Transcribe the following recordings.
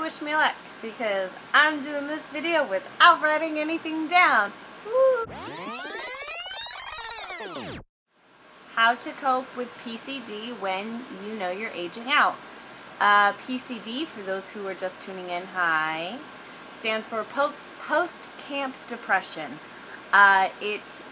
wish me luck because I'm doing this video without writing anything down. Woo. How to cope with PCD when you know you're aging out. PCD, for those who are just tuning in, hi, stands for post-camp depression. It's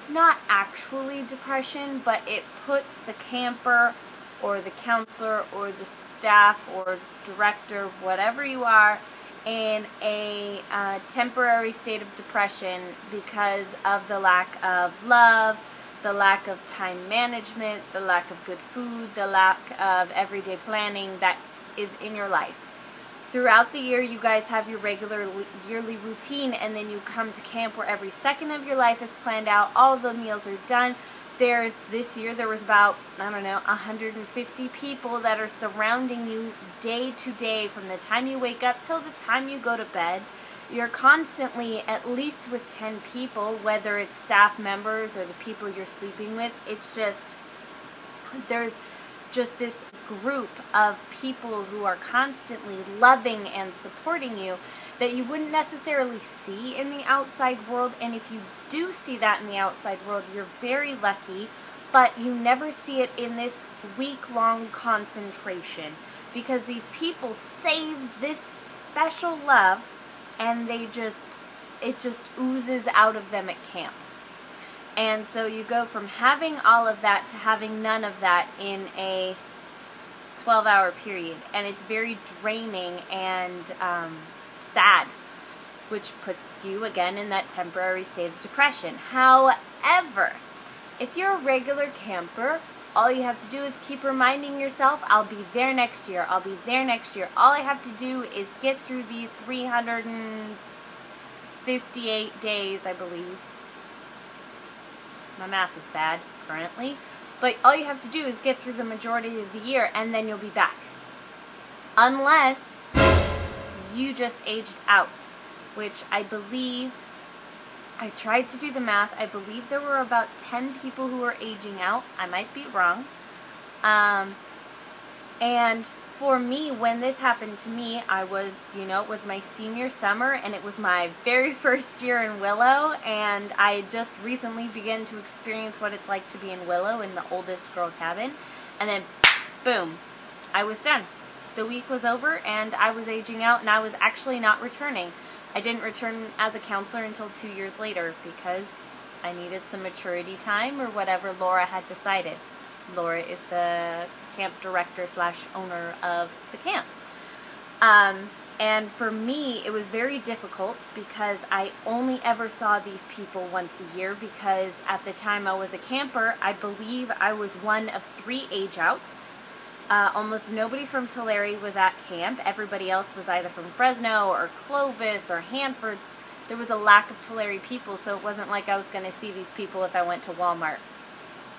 not actually depression, but it puts the camper or the counselor or the staff or director, whatever you are, in a temporary state of depression because of the lack of love, the lack of time management, the lack of good food, the lack of everyday planning that is in your life. Throughout the year, you guys have your regular yearly routine, and then you come to camp where every second of your life is planned out. All the meals are done. This year there was about, 150 people that are surrounding you day to day from the time you wake up till the time you go to bed. You're constantly at least with 10 people, whether it's staff members or the people you're sleeping with. It's just, there's just this group of people who are constantly loving and supporting you that you wouldn't necessarily see in the outside world. And if you do see that in the outside world, you're very lucky, but you never see it in this week-long concentration because these people save this special love and it just oozes out of them at camp. And so you go from having all of that to having none of that in a 12-hour period. And it's very draining and sad, which puts you again in that temporary state of depression. However, if you're a regular camper, all you have to do is keep reminding yourself, I'll be there next year, I'll be there next year. All I have to do is get through these 358 days, I believe. My math is bad currently. But all you have to do is get through the majority of the year and then you'll be back. Unless you just aged out, which I believe, I tried to do the math, I believe there were about 10 people who were aging out. I might be wrong. And for me, when this happened to me, I was, it was my senior summer and it was my very first year in Willow, and I just recently began to experience what it's like to be in Willow in the oldest girl cabin, and then boom, I was done. The week was over and I was aging out and I was actually not returning. I didn't return as a counselor until 2 years later because I needed some maturity time or whatever Laura had decided. Laura is the camp director / owner of the camp. And for me, it was very difficult because I only ever saw these people once a year because at the time I was a camper, I believe I was one of 3 age outs. Almost nobody from Tulare was at camp. Everybody else was either from Fresno or Clovis or Hanford. There was a lack of Tulare people, so it wasn't like I was going to see these people if I went to Walmart.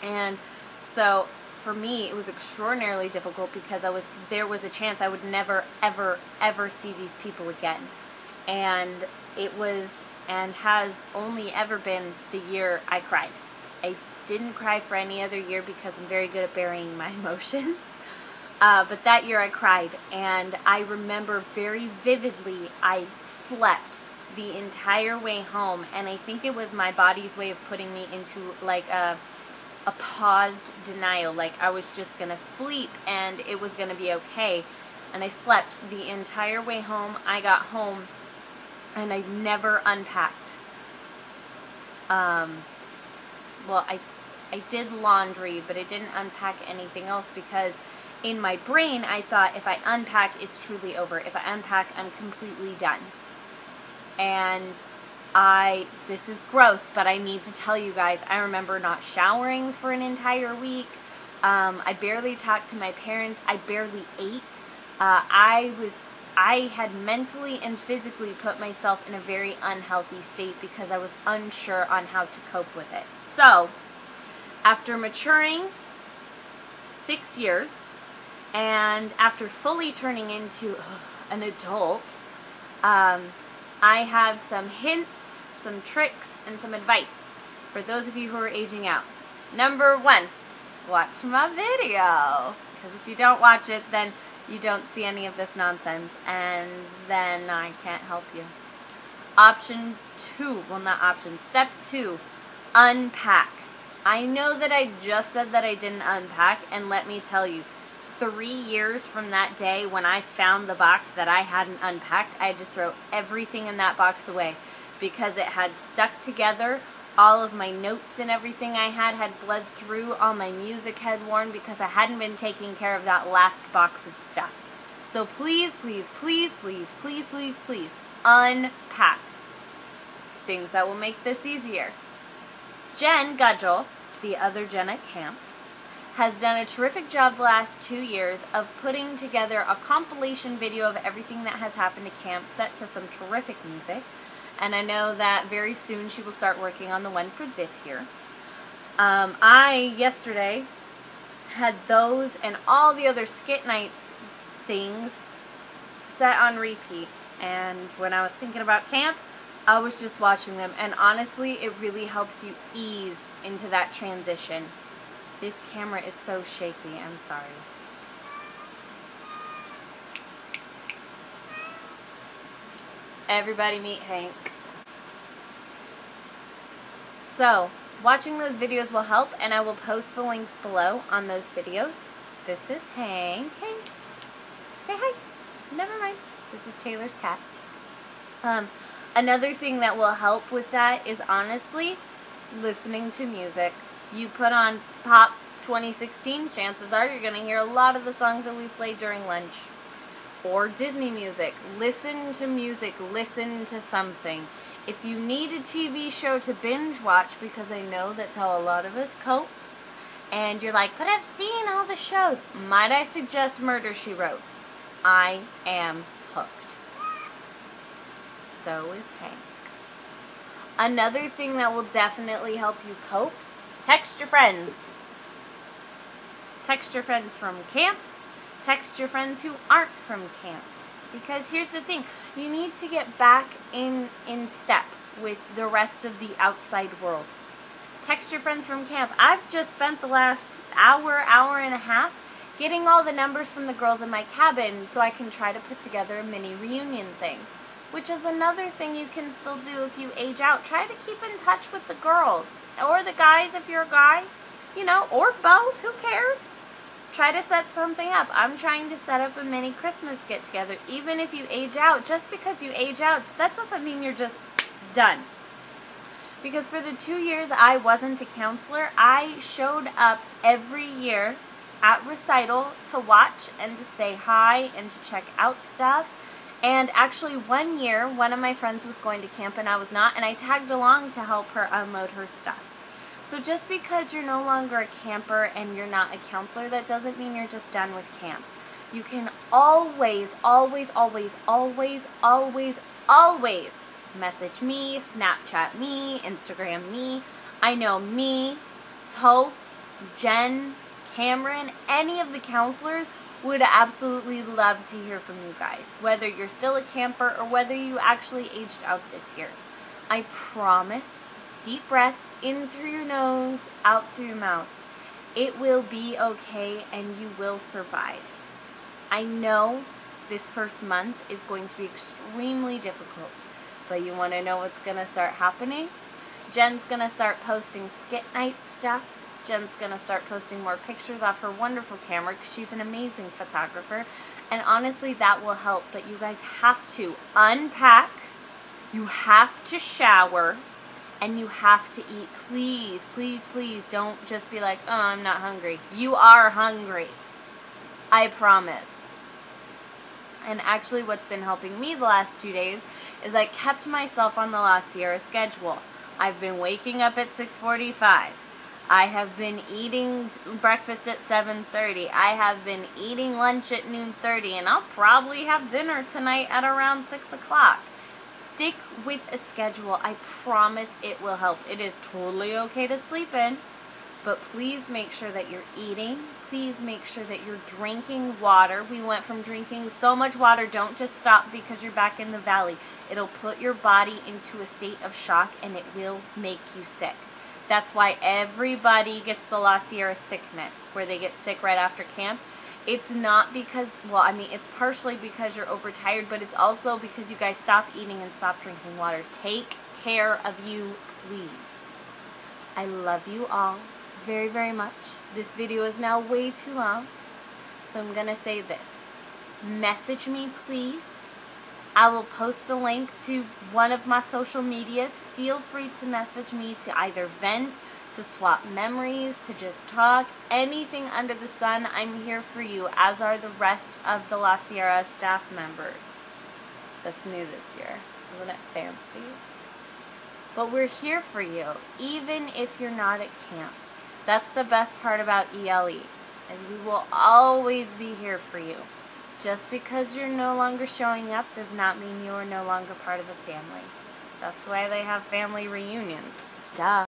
And so for me, it was extraordinarily difficult because there was a chance I would never, ever, ever see these people again. And it was and has only ever been the year I cried. I didn't cry for any other year because I'm very good at burying my emotions. But that year I cried, and I remember very vividly I slept the entire way home, and I think it was my body's way of putting me into like a paused denial, like I was just going to sleep and it was going to be okay. And I slept the entire way home. I got home and I never unpacked. Well, I did laundry, but I didn't unpack anything else because in my brain I thought if I unpack, it's truly over. If I unpack, I'm completely done. And this is gross, but I need to tell you guys, I remember not showering for an entire week. I barely talked to my parents. I barely ate. I had mentally and physically put myself in a very unhealthy state because I was unsure on how to cope with it. So, after maturing 6 years, and after fully turning into an adult, I have some hints, some tricks, and some advice for those of you who are aging out. Number 1, watch my video. Because if you don't watch it, then you don't see any of this nonsense, and then I can't help you. Option 2, well, not option, step 2, unpack. I know that I just said that I didn't unpack, and let me tell you, 3 years from that day when I found the box that I hadn't unpacked, I had to throw everything in that box away because it had stuck together. All of my notes and everything I had bled through. All my music had worn because I hadn't been taking care of that last box of stuff. So please, please, please, please, please, please, please, unpack. Things that will make this easier. Jen Gudgel, the other Jen at camp, has done a terrific job the last 2 years of putting together a compilation video of everything that has happened at camp set to some terrific music. And I know that very soon she will start working on the one for this year. I, yesterday, had those and all the other skit night things set on repeat. And when I was thinking about camp, I was just watching them. And honestly, it really helps you ease into that transition. This camera is so shaky, I'm sorry. Everybody meet Hank. So, watching those videos will help, and I will post the links below on those videos. This is Hank. Hank, say hi. Never mind. This is Taylor's cat. Another thing that will help with that is honestly listening to music. You put on Pop 2016, chances are you're going to hear a lot of the songs that we played during lunch. Or Disney music. Listen to music. Listen to something. If you need a TV show to binge watch, because I know that's how a lot of us cope, and you're like, but I've seen all the shows, might I suggest Murder, She Wrote? I am hooked. So is Hank. Another thing that will definitely help you cope, text your friends. Text your friends from camp. Text your friends who aren't from camp. Because here's the thing, you need to get back in step with the rest of the outside world. Text your friends from camp. I've just spent the last hour and a half getting all the numbers from the girls in my cabin so I can try to put together a mini reunion thing. Which is another thing you can still do if you age out. Try to keep in touch with the girls. Or the guys if you're a guy. You know, or both. Who cares? Try to set something up. I'm trying to set up a mini Christmas get-together. Even if you age out, just because you age out, that doesn't mean you're just done. Because for the 2 years I wasn't a counselor, I showed up every year at recital to watch and to say hi and to check out stuff. And actually 1 year, one of my friends was going to camp and I was not, and I tagged along to help her unload her stuff. So just because you're no longer a camper and you're not a counselor, that doesn't mean you're just done with camp. You can always, always, always, always, always, always message me, Snapchat me, Instagram me. I know me, Toph, Jen, Cameron, any of the counselors would absolutely love to hear from you guys, whether you're still a camper or whether you actually aged out this year. I promise. Deep breaths in through your nose, out through your mouth. It will be okay and you will survive. I know this first month is going to be extremely difficult, but you want to know what's going to start happening? Jen's going to start posting skit night stuff. Jen's going to start posting more pictures off her wonderful camera because she's an amazing photographer. And honestly, that will help. But you guys have to unpack. You have to shower. And you have to eat. Please, please, please don't just be like, oh, I'm not hungry. You are hungry. I promise. And actually what's been helping me the last 2 days is I kept myself on the La Sierra schedule. I've been waking up at 6:45. I have been eating breakfast at 7:30. I have been eating lunch at noon 30. And I'll probably have dinner tonight at around 6 o'clock. Stick with a schedule. I promise it will help. It is totally okay to sleep in, but please make sure that you're eating. Please make sure that you're drinking water. We went from drinking so much water. Don't just stop because you're back in the valley. It'll put your body into a state of shock and it will make you sick. That's why everybody gets the La Sierra sickness, where they get sick right after camp. It's not because, well, I mean, it's partially because you're overtired, but it's also because you guys stop eating and stop drinking water. Take care of you, please. I love you all very, very much. This video is now way too long, so I'm going to say this. Message me, please. I will post a link to one of my social medias. Feel free to message me to either vent, to swap memories, to just talk, anything under the sun. I'm here for you, as are the rest of the La Sierra staff members. That's new this year. Isn't it fancy? But we're here for you, even if you're not at camp. That's the best part about ELE, is we will always be here for you. Just because you're no longer showing up does not mean you are no longer part of the family. That's why they have family reunions. Duh.